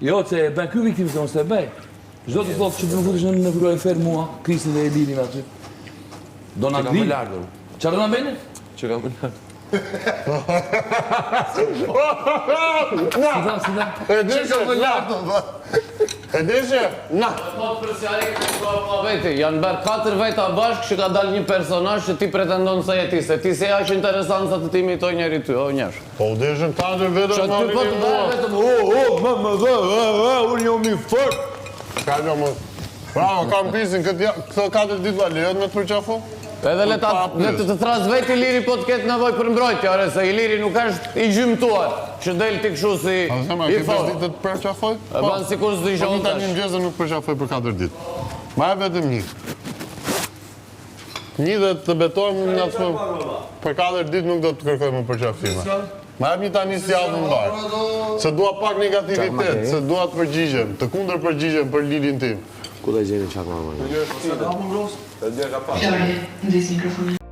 Jo, që e bën ky viktim se mos e bëj. Çdo të thotë që do të futesh në vrojë fer mua, Kristin dhe Elinin aty. Do na di. Çfarë do na bëni? Që kam lartë. Sida. E dishe, e dishe, na. Janë bërë 4 veta bashkë që ka dalë një personazh që ti pretendon se je ti, se ti se aq interesant sa të ti imitoj njëri ty, o njesh. Po u dishën 4 veta Që ty po të bërë vetëm, unë jam i fort. Ka jo më. Bravo, kam pisin, këto 4 ditë va lejon me të përqafu? edhe le të thras vetë Iliri po të ketë nevojë për mbrojtje, ore, se Iliri nuk është i gjymtuar, që del ti kështu si i fort. Ditë të përqafoj? E ban sikur s'do i shohë tash. Një mëngjes nuk përqafoj për 4 ditë. Ma e vetëm një. Një dhe të betojmë në atë për 4 ditë nuk do të kërkoj më përqafime. Ma e një tani si javë në barë. Se dua pak negativitet, se dua të përgjigjem, të kundër përgjigjem për lidin tim. Ku do gjeni çak mama? Flori, ndis mikrofonin.